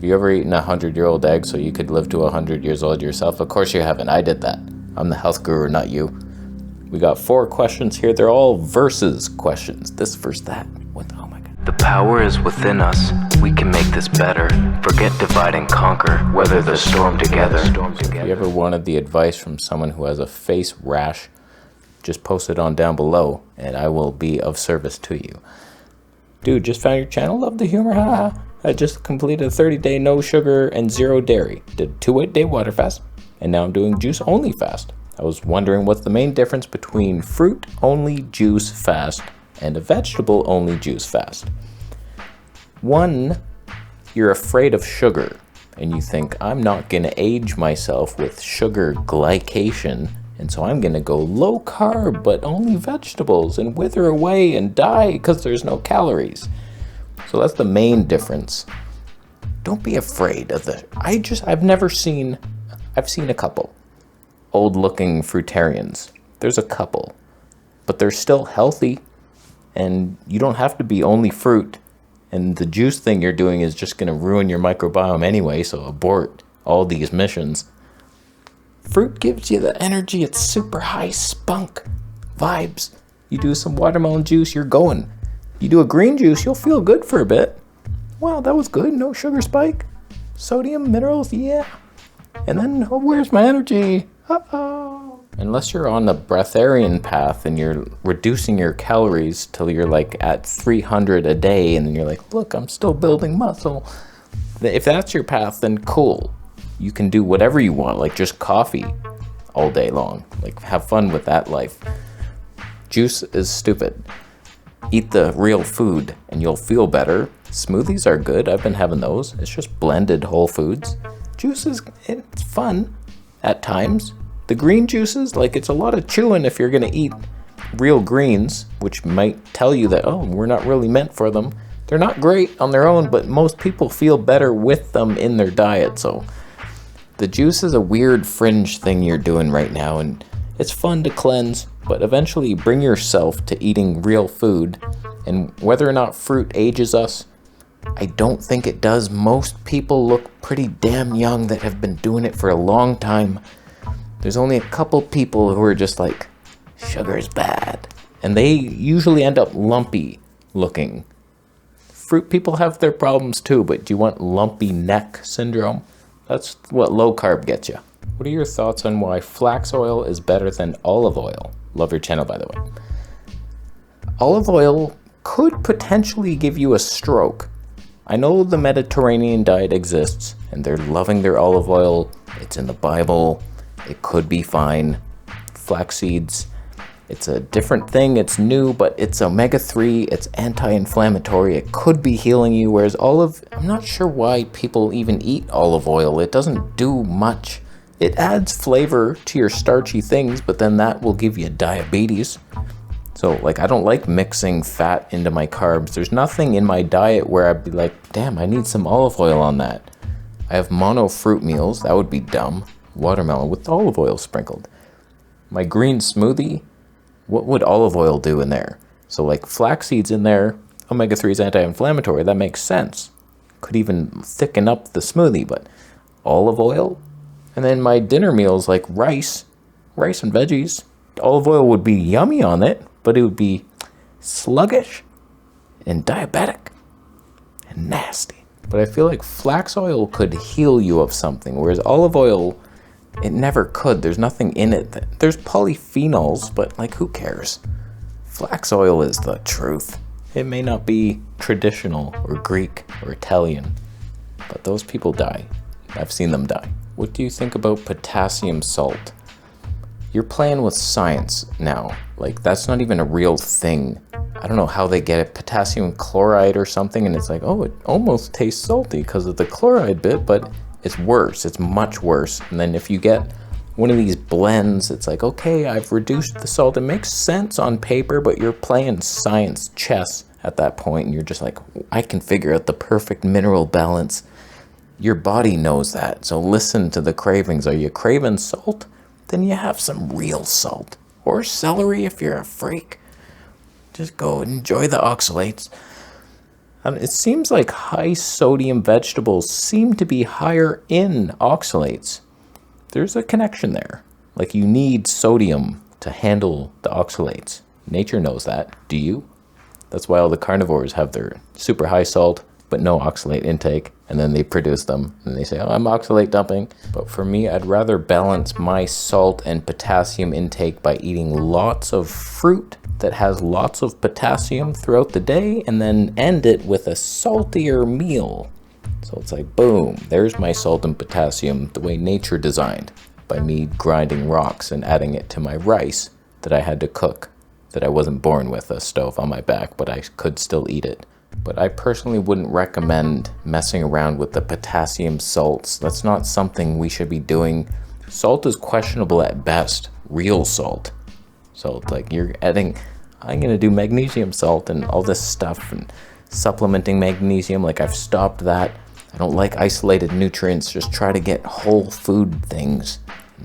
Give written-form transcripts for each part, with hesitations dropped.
Have you ever eaten a 100-year-old egg so you could live to 100 years old yourself? Of course you haven't. I did that. I'm the health guru, not you. We got 4 questions here. They're all versus questions. This versus that. Oh my God. The power is within us. We can make this better. Forget divide and conquer. Weather the storm together. If you ever wanted the advice from someone who has a face rash, just post it on down below and I will be of service to you. Dude, just found your channel. Love the humor. Haha. I just completed a 30-day no sugar and 0 dairy. Did a 2-day water fast. And now I'm doing juice only fast. I was wondering what's the main difference between fruit only juice fast and a vegetable only juice fast. One, you're afraid of sugar and you think, I'm not gonna age myself with sugar glycation, and so I'm gonna go low carb but only vegetables and wither away and die because there's no calories. So that's the main difference. Don't be afraid of I've seen a couple old looking fruitarians. There's a couple, but they're still healthy, and you don't have to be only fruit. And the juice thing you're doing is just gonna ruin your microbiome anyway, so abort all these missions. Fruit gives you the energy. It's super high spunk vibes. You do some watermelon juice, you're going. You do a green juice, you'll feel good for a bit. Wow, that was good. No sugar spike. Sodium, minerals, yeah. And then, oh, where's my energy? Uh-oh. Unless you're on the breatharian path and you're reducing your calories till you're like at 300 a day, and then you're like, look, I'm still building muscle. If that's your path, then cool. You can do whatever you want, like just coffee all day long. Like, have fun with that life. Juice is stupid. Eat the real food and you'll feel better. Smoothies are good. I've been having those. It's just blended whole foods. Juices, it's fun at times. The green juices, like, it's a lot of chewing if you're gonna eat real greens, which might tell you that, oh, we're not really meant for them. They're not great on their own, but most people feel better with them in their diet. So the juice is a weird fringe thing you're doing right now, and it's fun to cleanse, but eventually bring yourself to eating real food. And whether or not fruit ages us, I don't think it does. Most people look pretty damn young that have been doing it for a long time. There's only a couple people who are just like, sugar is bad. And they usually end up lumpy looking. Fruit people have their problems too, but do you want lumpy neck syndrome? That's what low carb gets you. What are your thoughts on why flax oil is better than olive oil? Love your channel, by the way. Olive oil could potentially give you a stroke. I know the Mediterranean diet exists and they're loving their olive oil. It's in the Bible. It could be fine. Flax seeds, it's a different thing. It's new, but it's omega-3. It's anti-inflammatory. It could be healing you, whereas I'm not sure why people even eat olive oil. It doesn't do much. It adds flavor to your starchy things, but then that will give you diabetes. So, like, I don't like mixing fat into my carbs. There's nothing in my diet where I'd be like, damn, I need some olive oil on that. I have mono fruit meals. That would be dumb. Watermelon with olive oil sprinkled. My green smoothie, what would olive oil do in there? So, like, flax seeds in there, omega-3 is anti-inflammatory. That makes sense. Could even thicken up the smoothie, but olive oil? And then my dinner meals, like rice and veggies, olive oil would be yummy on it, but it would be sluggish and diabetic and nasty. But I feel like flax oil could heal you of something, whereas olive oil, it never could. There's nothing in it. There's polyphenols, but like, who cares? Flax oil is the truth. It may not be traditional or Greek or Italian, but those people die. I've seen them die. What do you think about potassium salt? You're playing with science now. Like, that's not even a real thing. I don't know how they get it. Potassium chloride or something, and it's like, oh, it almost tastes salty because of the chloride bit, but it's worse. It's much worse. And then if you get one of these blends, it's like, okay, I've reduced the salt. It makes sense on paper, but you're playing science chess at that point, and you're just like, I can figure out the perfect mineral balance. Your body knows that, so listen to the cravings. Are you craving salt? Then you have some real salt. Or celery if you're a freak. Just go enjoy the oxalates. And it seems like high sodium vegetables seem to be higher in oxalates. There's a connection there. Like you need sodium to handle the oxalates. Nature knows that. Do you? That's why all the carnivores have their super high salt, but no oxalate intake. And then they produce them and they say, oh, I'm oxalate dumping. But for me, I'd rather balance my salt and potassium intake by eating lots of fruit that has lots of potassium throughout the day and then end it with a saltier meal. So it's like, boom, there's my salt and potassium the way nature designed, by me grinding rocks and adding it to my rice that I had to cook, that I wasn't born with a stove on my back, but I could still eat it. But I personally wouldn't recommend messing around with the potassium salts. That's not something we should be doing. Salt is questionable at best, real salt. So it's like you're adding, I'm going to do magnesium salt and all this stuff and supplementing magnesium. Like I've stopped that. I don't like isolated nutrients. Just try to get whole food things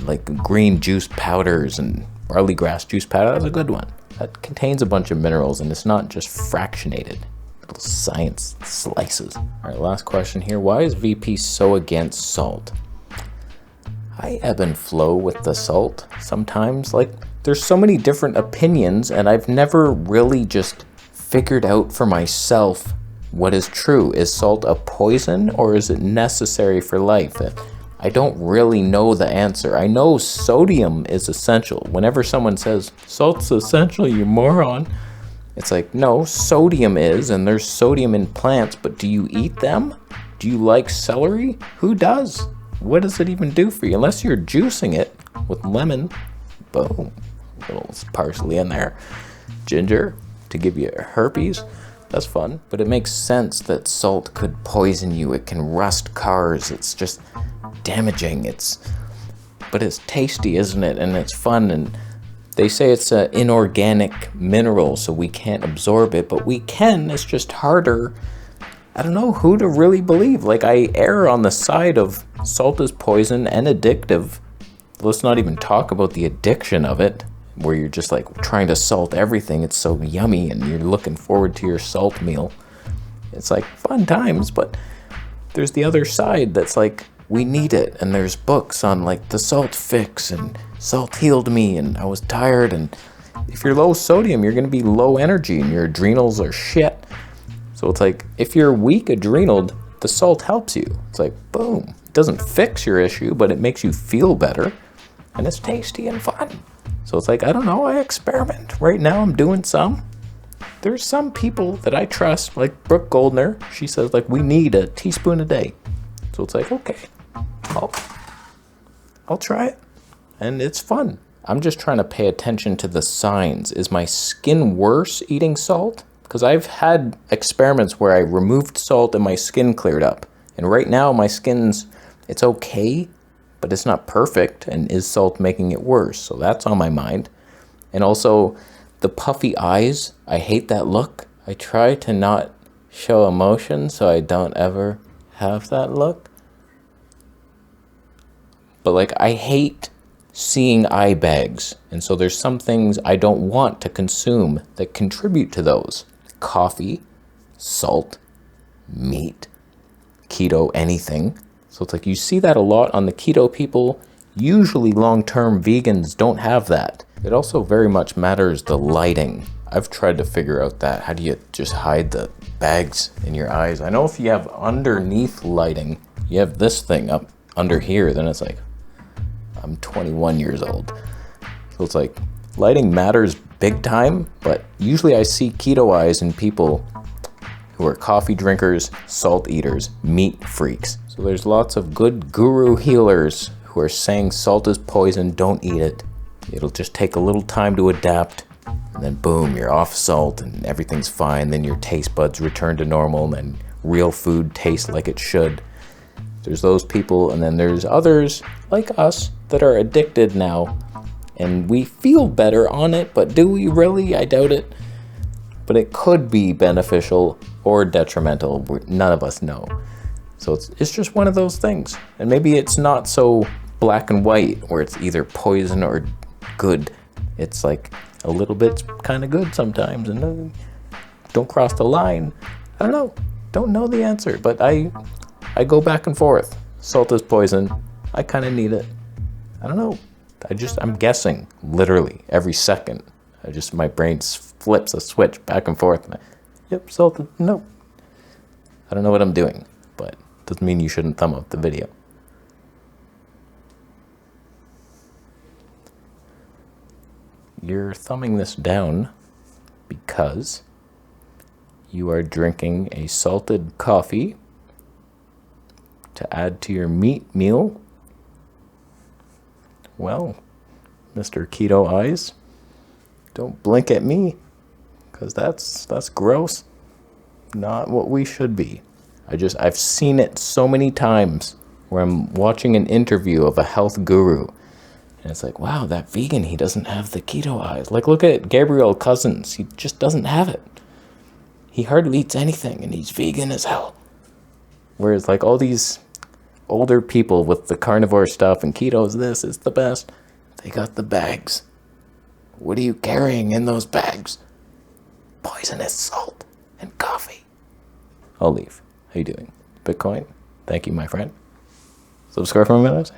like green juice powders and barley grass juice powder. That's a good one. That contains a bunch of minerals and it's not just fractionated. Little science slices. All right, last question here. Why is VP so against salt? I ebb and flow with the salt sometimes. Like there's so many different opinions and I've never really just figured out for myself what is true. Is salt a poison or is it necessary for life? I don't really know the answer. I know sodium is essential. Whenever someone says salt's essential, you moron, it's like, no, sodium is, and there's sodium in plants, but do you eat them? Do you like celery? Who does? What does it even do for you? Unless you're juicing it with lemon, boom, a little parsley in there, ginger to give you herpes. That's fun. But it makes sense that salt could poison you. It can rust cars. It's just damaging. But it's tasty, isn't it? And it's fun. And they say it's an inorganic mineral, so we can't absorb it, but we can. It's just harder. I don't know who to really believe. Like, I err on the side of salt is poison and addictive. Let's not even talk about the addiction of it, where you're just like trying to salt everything. It's so yummy and you're looking forward to your salt meal. It's like fun times, but there's the other side that's like, we need it. And there's books on like the salt fix and salt healed me and I was tired. And if you're low sodium, you're going to be low energy and your adrenals are shit. So it's like, if you're weak adrenaled, the salt helps you. It's like, boom. It doesn't fix your issue, but it makes you feel better and it's tasty and fun. So it's like, I don't know, I experiment. Right now I'm doing some. There's some people that I trust, like Brooke Goldner. She says like, we need a teaspoon a day. So it's like, okay, I'll try it. And it's fun. I'm just trying to pay attention to the signs. Is my skin worse eating salt? Because I've had experiments where I removed salt and my skin cleared up. And right now my skin's, it's okay, but it's not perfect. And is salt making it worse? So that's on my mind. And also the puffy eyes. I hate that look. I try to not show emotion so I don't ever have that look. But like, I hate seeing eye bags. And so there's some things I don't want to consume that contribute to those. Coffee, salt, meat, keto, anything. So it's like you see that a lot on the keto people. Usually long-term vegans don't have that. It also very much matters the lighting. I've tried to figure out that. How do you just hide the bags in your eyes? I know if you have underneath lighting, you have this thing up under here, then it's like, I'm 21 years old. So it's like lighting matters big time, but usually I see keto eyes in people who are coffee drinkers, salt eaters, meat freaks. So there's lots of good guru healers who are saying salt is poison, don't eat it. It'll just take a little time to adapt, and then boom, you're off salt and everything's fine. Then your taste buds return to normal and then real food tastes like it should. There's those people, and then there's others like us that are addicted now, and we feel better on it, but do we really? I doubt it. But it could be beneficial or detrimental. None of us know. So it's just one of those things. And maybe it's not so black and white where it's either poison or good. It's like a little bit's kind of good sometimes, and don't cross the line. I don't know. Don't know the answer, but I go back and forth. Salt is poison. I kind of need it. I don't know. I'm guessing literally every second. My brain flips a switch back and forth. Yep, salt. No. I don't know what I'm doing, but doesn't mean you shouldn't thumb up the video. You're thumbing this down because you are drinking a salted coffee to add to your meat meal. Well, Mr. Keto Eyes, don't blink at me, because that's gross. Not what we should be. I've seen it so many times where I'm watching an interview of a health guru, and it's like, wow, that vegan, he doesn't have the keto eyes. Like, look at Gabriel Cousins. He just doesn't have it. He hardly eats anything, and he's vegan as hell. Whereas, like, all these older people with the carnivore stuff and ketos, this is the best. They got the bags. What are you carrying in those bags? Poisonous salt and coffee. I'll leave. How you doing? Bitcoin? Thank you, my friend. Subscribe for my minutes.